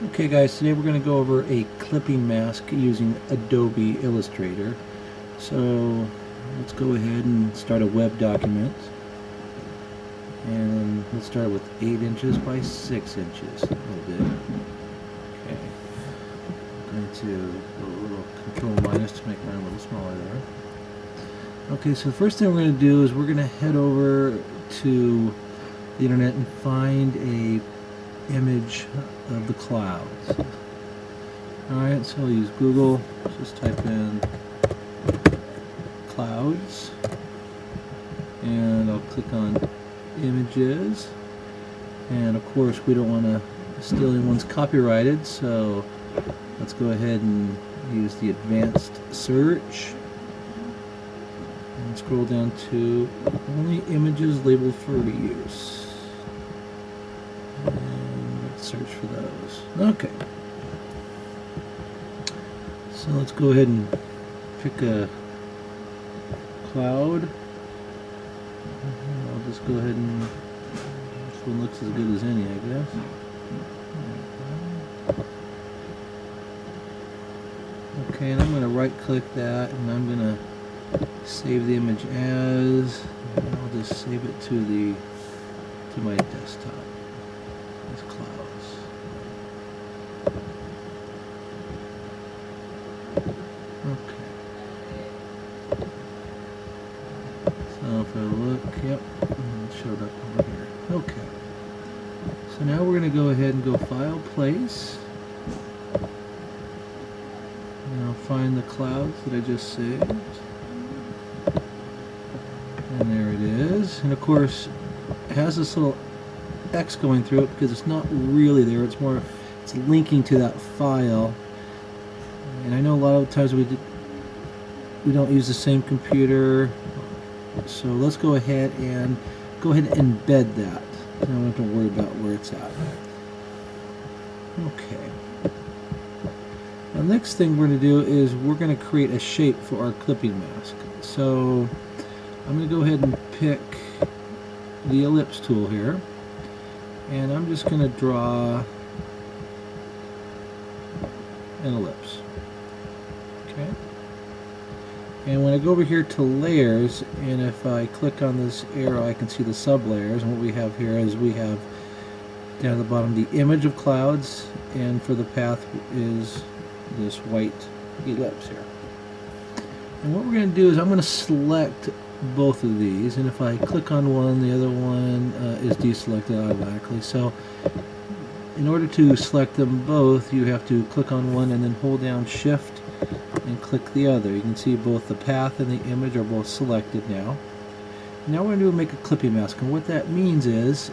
Okay guys, today we're going to go over a clipping mask using Adobe Illustrator. So let's go ahead and start a web document. And let's start with 8 inches by 6 inches, a little bit. Okay. I'm going to go a little control minus to make mine a little smaller there. Okay, so the first thing we're going to do is we're going to head over to the internet and find a image of the clouds. Alright, so I'll use Google, just type in clouds, and I'll click on images, and of course we don't want to steal anyone's copyrighted, so let's go ahead and use the advanced search, and scroll down to only images labeled for reuse. Search for those. Okay. So let's go ahead and pick a cloud. I'll just go ahead and this one looks as good as any, I guess. Okay, and I'm going to right click that and I'm going to save the image as, and I'll just save it to my desktop. As clouds. Okay. So if I look, yep, it showed up over here. Okay. So now we're going to go ahead and go File, Place. And I'll find the clouds that I just saved. And there it is. And of course, it has this little X going through it because it's not really there. It's linking to that file. And I know a lot of times we don't use the same computer, so let's go ahead and embed that. I don't have to worry about where it's at. Okay. The next thing we're going to do is we're going to create a shape for our clipping mask. So I'm going to go ahead and pick the ellipse tool here. And I'm just going to draw an ellipse. Okay. And when I go over here to layers, and if I click on this arrow, I can see the sub-layers. And what we have here is we have down at the bottom the image of clouds, and for the path is this white ellipse here. And what we're going to do is I'm going to select both of these, and if I click on one, the other one is deselected automatically. So in order to select them both, you have to click on one and then hold down Shift and click the other. You can see both the path and the image are both selected now. Now we're going to make a clipping mask, and what that means is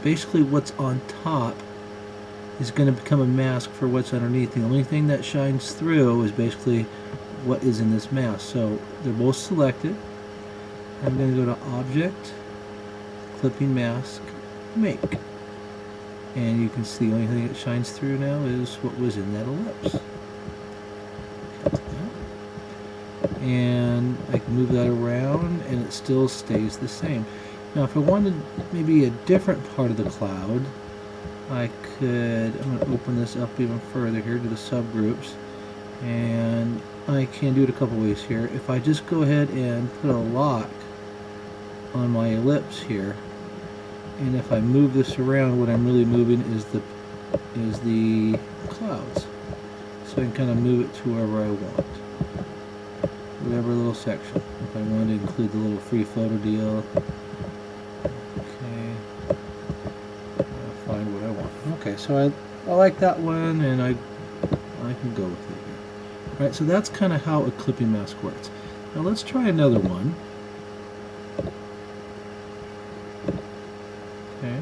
basically what's on top is going to become a mask for what's underneath. The only thing that shines through is basically what is in this mask. So they're both selected. I'm going to go to Object, Clipping Mask, Make. And you can see the only thing that shines through now is what was in that ellipse. And I can move that around and it still stays the same. Now if I wanted maybe a different part of the cloud, I'm going to open this up even further here to the subgroups. And I can do it a couple ways here. If I just go ahead and put a lock on my ellipse here, and if I move this around, what I'm really moving is the clouds. So I can kind of move it to wherever I want, whatever little section. If I want to include the little free photo deal, okay, I'll find what I want. Okay, so I like that one, and I can go with it here. All right, so that's kind of how a clipping mask works. Now let's try another one. Okay.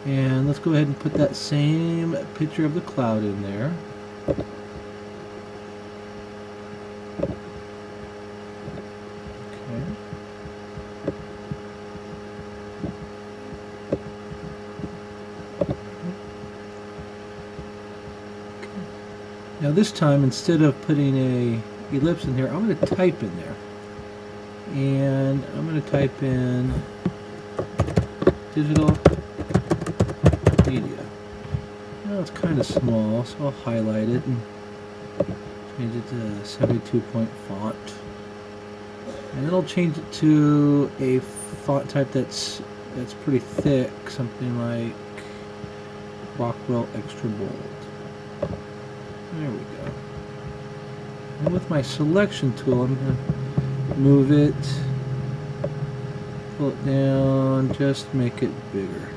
And let's go ahead and put that same picture of the cloud in there. Okay. Now this time, instead of putting a ellipse in here, I'm going to type in there. And I'm going to type in digital it's kind of small, so I'll highlight it and change it to 72 point font. And then I'll change it to a font type that's pretty thick, something like Rockwell Extra Bold. There we go. And with my selection tool, I'm going to move it, pull it down, just make it bigger.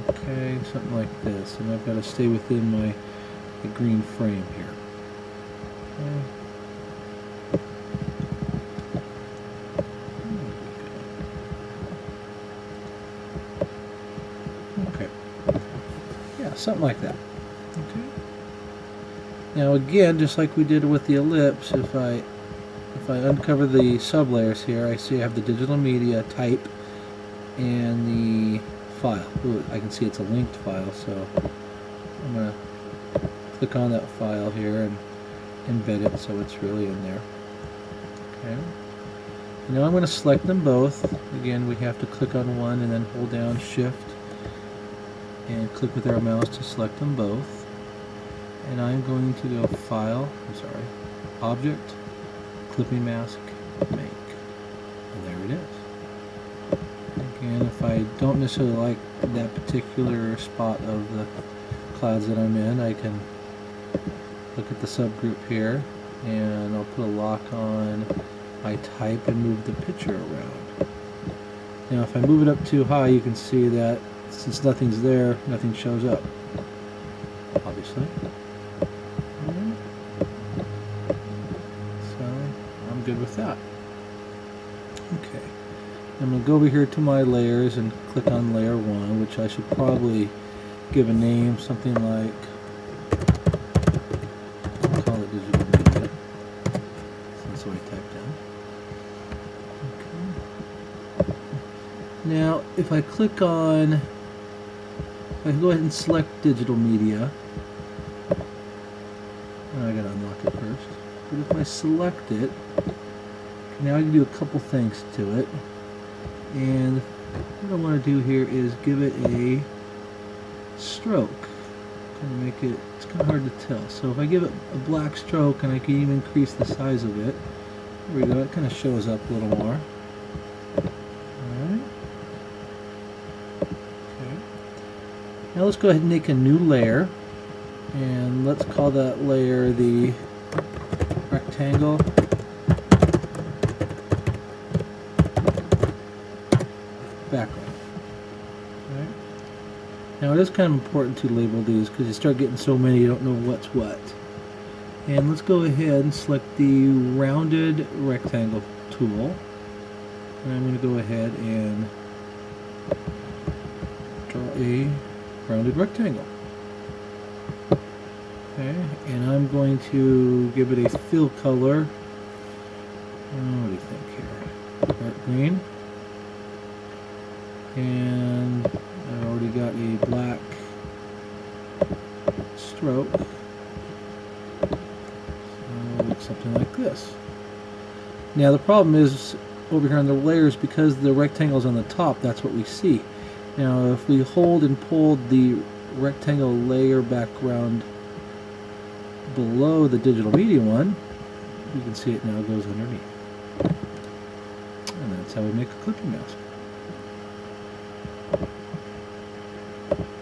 Okay, something like this. And I've got to stay within the green frame here. Okay. Yeah, something like that. Okay. Now again, just like we did with the ellipse, if I uncover the sublayers here, I see I have the digital media type and the file. Ooh, I can see it's a linked file, so I'm going to click on that file here and embed it so it's really in there. Okay. Now I'm going to select them both. Again, we have to click on one and then hold down Shift and click with our mouse to select them both. And I'm going to go Object, Clipping Mask, Make. And there it is. Again, if I don't necessarily like that particular spot of the clouds that I'm in, I can look at the subgroup here and I'll put a lock on my type and move the picture around. Now if I move it up too high, you can see that since nothing's there, nothing shows up, obviously. So I'm good with that. Okay, I'm going to go over here to my layers and click on layer 1, which I should probably give a name, something like, I'll call it digital media, that's what I typed in. Okay. Now if I click on, I can go ahead and select digital media. I gotta unlock it first. But if I select it, now I can do a couple things to it. And what I want to do here is give it a stroke. Kind of make it, it's kind of hard to tell. So if I give it a black stroke and I can even increase the size of it, there we go, it kind of shows up a little more. Alright. Okay. Now let's go ahead and make a new layer. And let's call that layer the rectangle background. Right. Now it is kind of important to label these because you start getting so many you don't know what's what. And let's go ahead and select the rounded rectangle tool. And I'm going to go ahead and draw a rounded rectangle. Okay, and I'm going to give it a fill color. What do you think here? Dark green. And I already got a black stroke. So something like this. Now the problem is over here on the layers, because the rectangle is on the top, that's what we see. Now if we hold and pull the rectangle layer background below the digital media one, you can see it now goes underneath. And that's how we make a clipping mask.